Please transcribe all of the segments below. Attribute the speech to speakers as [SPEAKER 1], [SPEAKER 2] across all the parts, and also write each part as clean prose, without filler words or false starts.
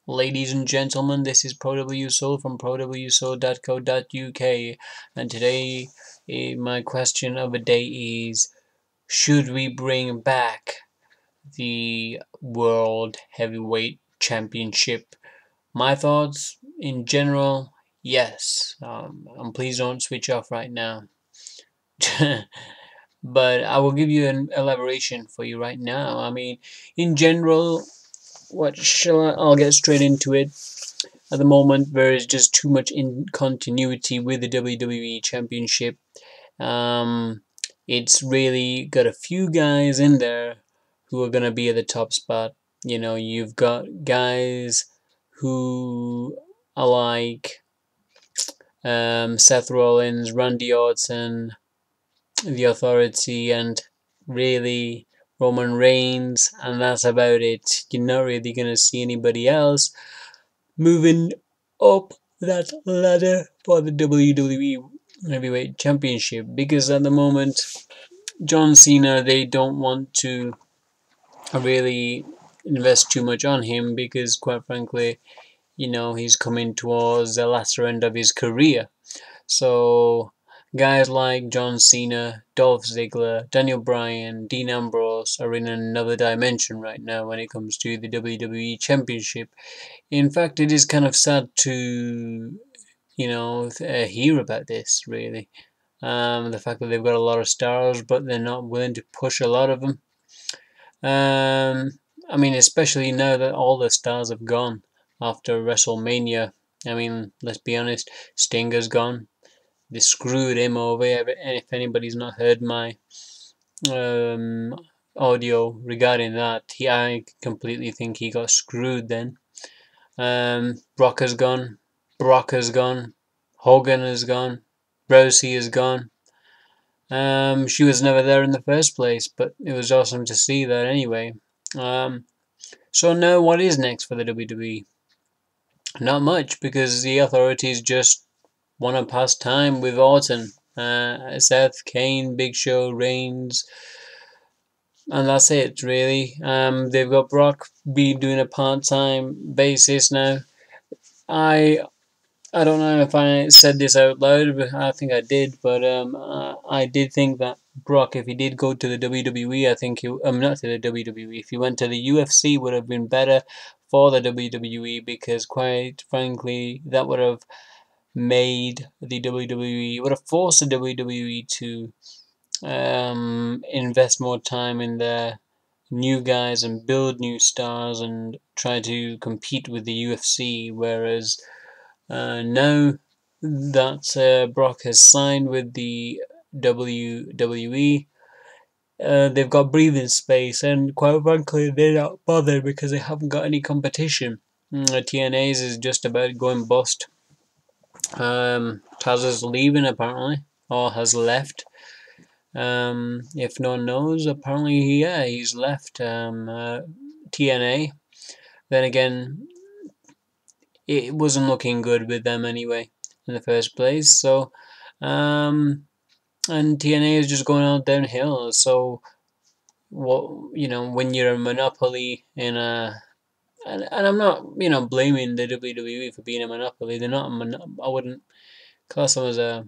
[SPEAKER 1] Ladies and gentlemen, this is ProWSoul from prowsoul.co.uk, and today my question of the day is: should we bring back the World Heavyweight Championship? My thoughts in general, yes. And please don't switch off right now. But I will give you an elaboration for you right now. I mean, in general, what shall I'll get straight into it. At the moment, there is just too much incontinuity with the WWE Championship. Um, it's really got a few guys in there who are gonna be at the top spot. You know, you've got guys who are like Seth Rollins, Randy Orton, The Authority, and really Roman Reigns, and that's about it. You're not really gonna see anybody else moving up that ladder for the WWE Heavyweight Championship, because at the moment John Cena, they don't want to really invest too much on him because, quite frankly, you know, he's coming towards the latter end of his career. So guys like John Cena, Dolph Ziggler, Daniel Bryan, Dean Ambrose are in another dimension right now when it comes to the WWE Championship. In fact, it is kind of sad to, hear about this, really. The fact that they've got a lot of stars, but they're not willing to push a lot of them. I mean, especially now that all the stars have gone after WrestleMania. I mean, let's be honest, Sting has gone. They screwed him over. If anybody's not heard my um, audio regarding that, I completely think he got screwed then. Brock has gone. Brock has gone. Hogan has gone. Rosie is gone. She was never there in the first place, but it was awesome to see that anyway. So now what is next for the WWE? Not much, because the authorities just want to pass time with Orton, Seth, Kane, Big Show, Reigns, and that's it really. They've got Brock be doing a part-time basis now. I I don't know if I said this out loud, but I think I did. But I did think that Brock, if he did go to the WWE, I think not to the WWE. If he went to the UFC, would have been better for the WWE, because, quite frankly, that would have made the WWE, would have forced the WWE to invest more time in their new guys and build new stars and try to compete with the UFC, whereas now that Brock has signed with the WWE, they've got breathing space, and quite frankly, they're not bothered because they haven't got any competition. TNA's is just about going bust. Taz is leaving apparently, or has left. If no one knows, apparently, yeah, he's left TNA. Then again, it wasn't looking good with them anyway in the first place. So, and TNA is just going out downhill. So, when you're a monopoly in a, and I'm not, blaming the WWE for being a monopoly. They're not I wouldn't class them as a,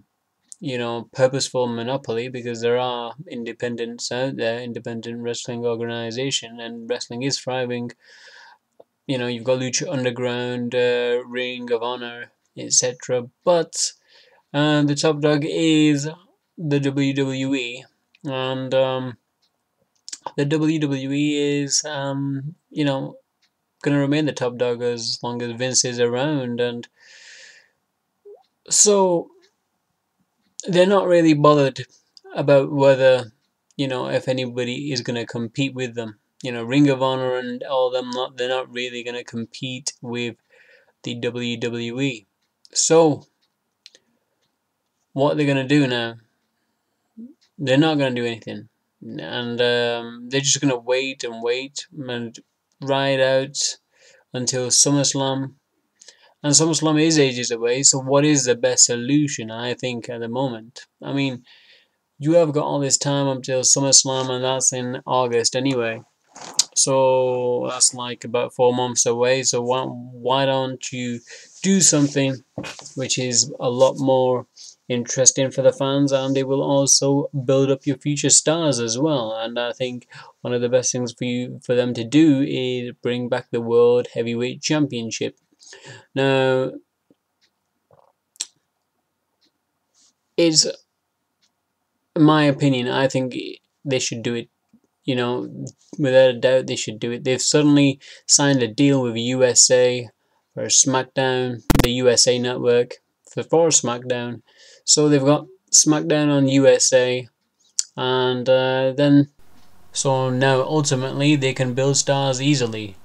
[SPEAKER 1] purposeful monopoly, because there are independents out there, independent wrestling organization, and wrestling is thriving. You've got Lucha Underground, Ring of Honor, etc. But the top dog is the WWE, and the WWE is, going to remain the top dog as long as Vince is around, and so they're not really bothered about whether, if anybody is going to compete with them. Ring of Honor and all them lot, they're not really going to compete with the WWE. So, what they're going to do now, they're not going to do anything. And they're just going to wait and wait and ride out until SummerSlam. And SummerSlam is ages away, so what is the best solution, I think, at the moment? I mean, you have got all this time until SummerSlam, and that's in August anyway. So that's like about 4 months away. So why don't you do something which is a lot more interesting for the fans, and it will also build up your future stars as well. And I think one of the best things for them to do is bring back the World Heavyweight Championship. Now, it's my opinion. I think they should do it. You know, without a doubt, they should do it. They've suddenly signed a deal with USA for SmackDown, the USA Network, for SmackDown. So they've got SmackDown on USA, and then so now ultimately they can build stars easily.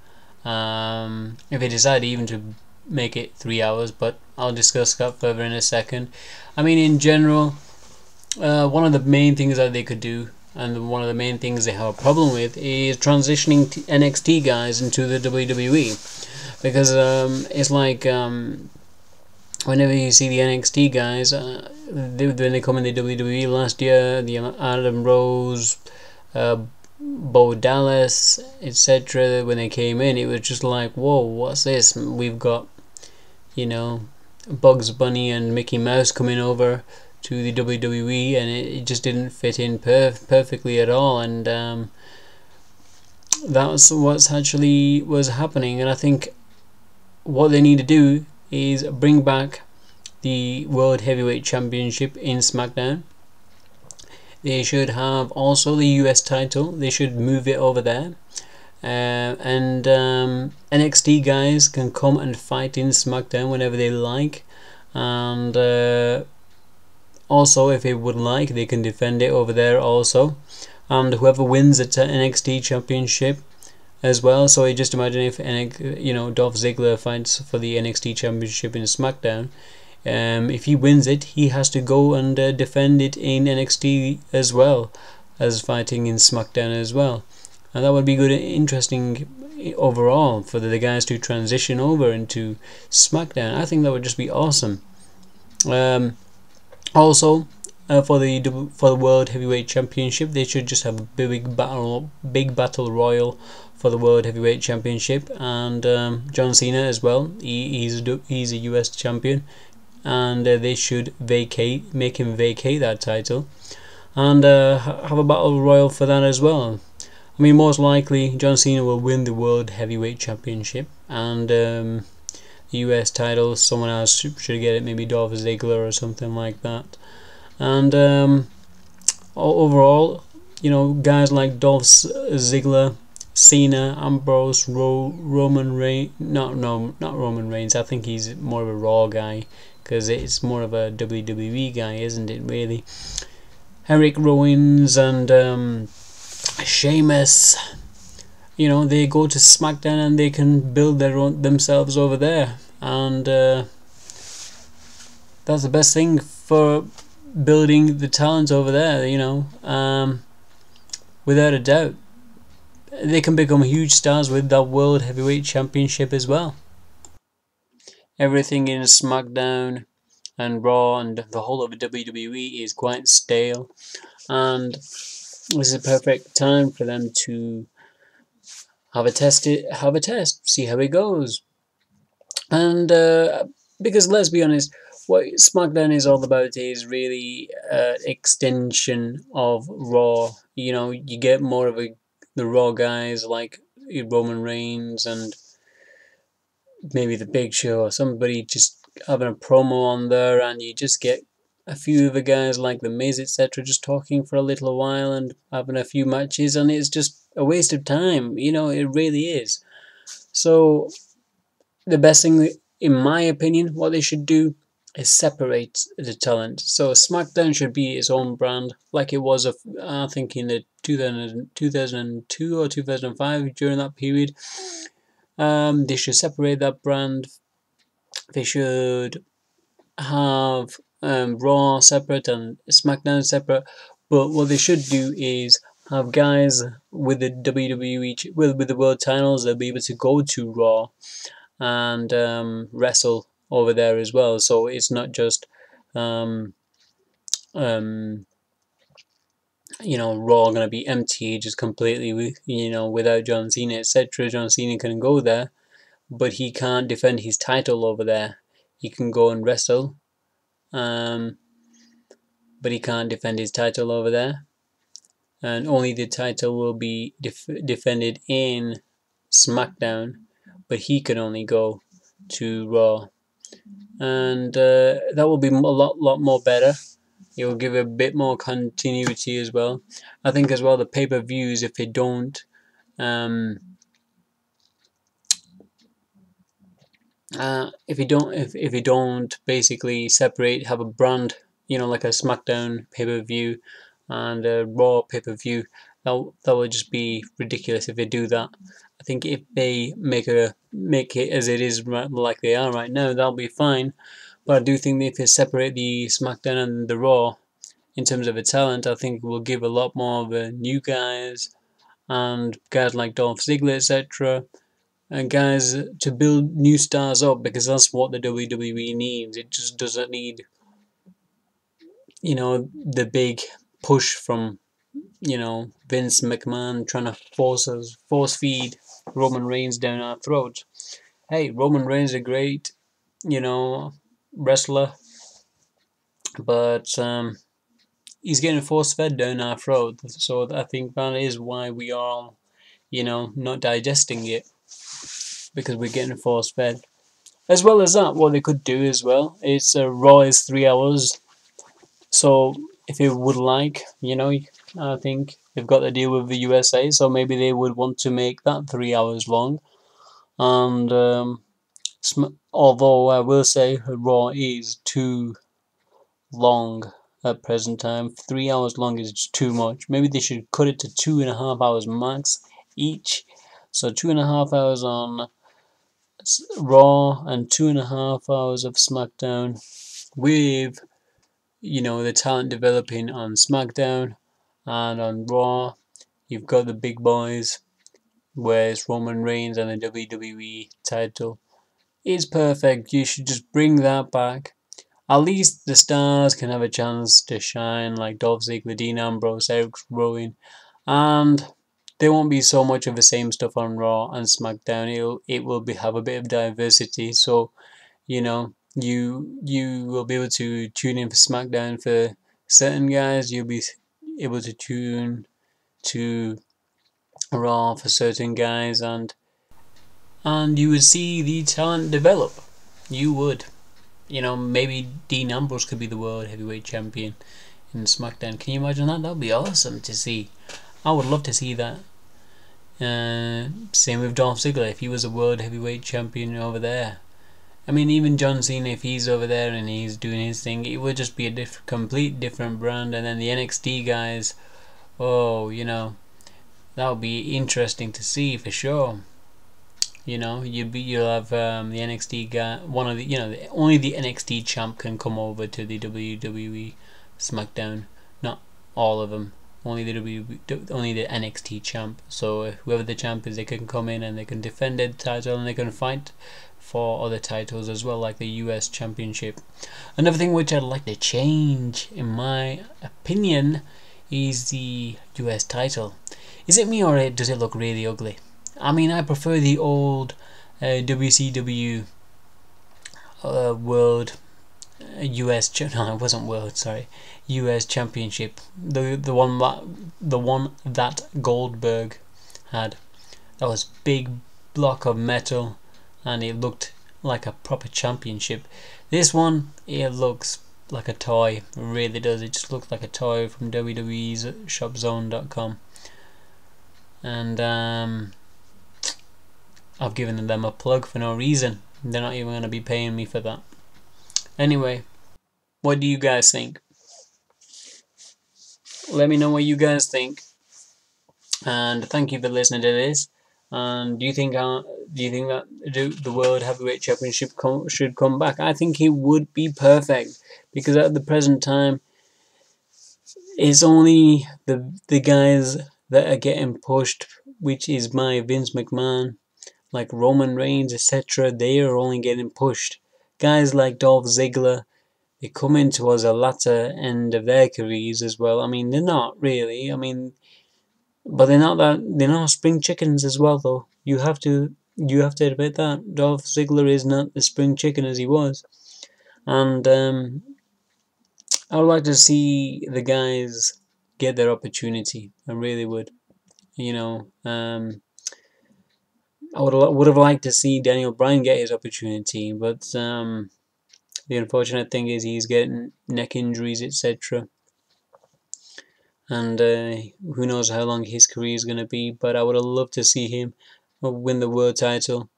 [SPEAKER 1] If they decide even to make it 3 hours, but I'll discuss that further in a second. I mean, in general, one of the main things that they could do, and one of the main things they have a problem with, is transitioning NXT guys into the WWE, because it's like whenever you see the NXT guys, when they come in the WWE last year, the Adam Rose, Bo Dallas, etc. When they came in, it was just like, whoa, what's this? We've got, you know, Bugs Bunny and Mickey Mouse coming over to the WWE, and it just didn't fit in perfectly at all. And that was what's actually was happening. And I think what they need to do is bring back the World Heavyweight Championship in SmackDown. They should have also the US title. They should move it over there. And NXT guys can come and fight in SmackDown whenever they like. And also, if they would like, they can defend it over there also. And whoever wins the NXT Championship as well. So you just imagine if Dolph Ziggler fights for the NXT Championship in SmackDown. If he wins it, he has to go and defend it in NXT as well as fighting in SmackDown as well. And that would be good and interesting overall for the guys to transition over into SmackDown. I think that would just be awesome. Also, for the World Heavyweight Championship, they should just have a big battle royal for the World Heavyweight Championship, and John Cena as well. He's a US champion, and they should make him vacate that title, and have a battle royal for that as well. I mean, most likely John Cena will win the World Heavyweight Championship, and the US title, someone else should get it, maybe Dolph Ziggler or something like that. And overall, guys like Dolph Ziggler, Cena, Ambrose, Roman Reigns, not Roman Reigns. I think he's more of a Raw guy, because it's more of a WWE guy, isn't it, really? Eric Rollins and Sheamus, they go to SmackDown and they can build themselves over there, and that's the best thing for building the talent over there. Without a doubt, they can become huge stars with that World Heavyweight Championship as well. Everything in SmackDown and Raw and the whole of WWE is quite stale, and this is a perfect time for them to have a test, see how it goes. And because let's be honest, what SmackDown is all about is really extension of Raw. You get more of the Raw guys like Roman Reigns and maybe the Big Show or somebody just having a promo on there, and you just get a few of the guys like the Miz, etc., just talking for a little while and having a few matches, and it's just a waste of time. It really is. So the best thing, in my opinion, what they should do is separate the talent. So SmackDown should be its own brand, like it was, I think, in the 2002 or 2005, during that period. They should separate that brand. They should have Raw separate and SmackDown separate. But what they should do is have guys with the WWE, with the world titles, they'll be able to go to Raw and wrestle over there as well. So it's not just Raw gonna be empty just completely with without John Cena, etc. John Cena can go there, but he can't defend his title over there. He can go and wrestle, um, but he can't defend his title over there, and only the title will be defended in SmackDown, but he can only go to Raw, and that will be a lot more better. It will give a bit more continuity as well. I think as well the pay-per-views, if they don't if you don't basically separate, have a brand, like a SmackDown pay-per-view and a Raw pay-per-view, that would just be ridiculous if they do that. I think if they make it as it is like they are right now, that'll be fine. But I do think that if they separate the SmackDown and the Raw in terms of the talent, I think it will give a lot more of the new guys and guys like Dolph Ziggler, etc. And guys to build new stars up, because that's what the WWE needs. It just doesn't need, the big push from, Vince McMahon trying to force feed Roman Reigns down our throats. Hey, Roman Reigns is a great, wrestler, but he's getting force fed down our throat. So I think that is why we are, not digesting it, because we're getting force fed. As well as that, what they could do as well is Raw is 3 hours. So if you would like, I think they've got the deal with the USA, so maybe they would want to make that 3 hours long. And although I will say Raw is too long at present time, 3 hours long is just too much. Maybe they should cut it to 2.5 hours max each. So 2.5 hours on Raw and 2.5 hours of SmackDown, with the talent developing on SmackDown, and on Raw you've got the big boys, where it's Roman Reigns and the WWE title. It's perfect. You should just bring that back. At least the stars can have a chance to shine, like Dolph Ziggler, Dean Ambrose, Eric Rowan, and there won't be so much of the same stuff on Raw and SmackDown. It will have a bit of diversity, so you will be able to tune in for SmackDown for certain guys. You'll be able to tune to Raw for certain guys, and you would see the talent develop. You would. Maybe Dean Ambrose could be the World Heavyweight Champion in SmackDown. Can you imagine that? That would be awesome to see. I would love to see that. Same with Dolph Ziggler, if he was a World Heavyweight Champion over there. I mean, even John Cena, if he's over there and he's doing his thing, it would just be a complete different brand. And then the NXT guys, oh, that would be interesting to see for sure. You'll have the NXT guy, one of the only the NXT champ can come over to the WWE SmackDown, not all of them. Only the NXT champ. So whoever the champ is, they can come in and they can defend their title, and they can fight for other titles as well, like the US Championship. Another thing which I'd like to change, in my opinion, is the US title. Is it me, or does it look really ugly? I mean, I prefer the old WCW World US no, it wasn't World, sorry, US Championship. The one that Goldberg had. That was big block of metal, and it looked like a proper championship. This one, it looks like a toy. It really does. It just looks like a toy from WWE's shopzone.com. And I've given them a plug for no reason. They're not even going to be paying me for that. Anyway, what do you guys think? Let me know what you guys think. And thank you for listening to this. And do you think that the World Heavyweight Championship should come back? I think it would be perfect, because at the present time, it's only the guys that are getting pushed, which is by Vince McMahon, like Roman Reigns, etc. They are only getting pushed. Guys like Dolph Ziggler, they're coming towards the latter end of their careers as well. I mean, they're not really. I mean, but they're not spring chickens as well, though. You have to admit that Dolph Ziggler is not the spring chicken as he was, and I would like to see the guys get their opportunity. I really would. You know, I would have liked to see Daniel Bryan get his opportunity, but the unfortunate thing is he's getting neck injuries, etc. And who knows how long his career is going to be. But I would have loved to see him win the world title.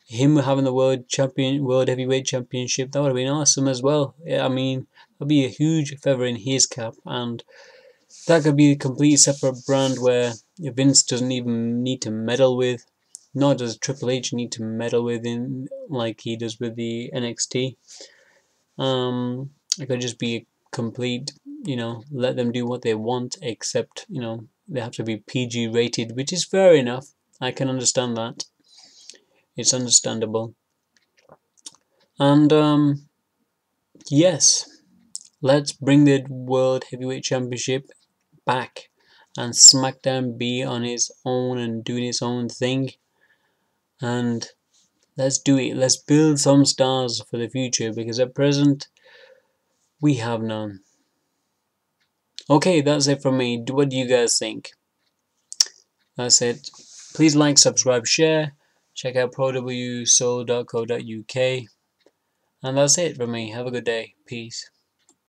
[SPEAKER 1] Him having the world heavyweight championship, that would have been awesome as well. Yeah, I mean, that'd be a huge feather in his cap, and that could be a complete separate brand where Vince doesn't even need to meddle with, nor does Triple H need to meddle with in like he does with the NXT. It could just be a complete, let them do what they want, except, they have to be PG rated, which is fair enough. I can understand that. It's understandable. And, yes, let's bring the World Heavyweight Championship back and SmackDown be on its own and doing its own thing. And let's do it. Let's build some stars for the future, because at present, we have none. Okay, that's it from me. What do you guys think? That's it. Please like, subscribe, share. Check out prowsoul.co.uk. And that's it from me. Have a good day. Peace.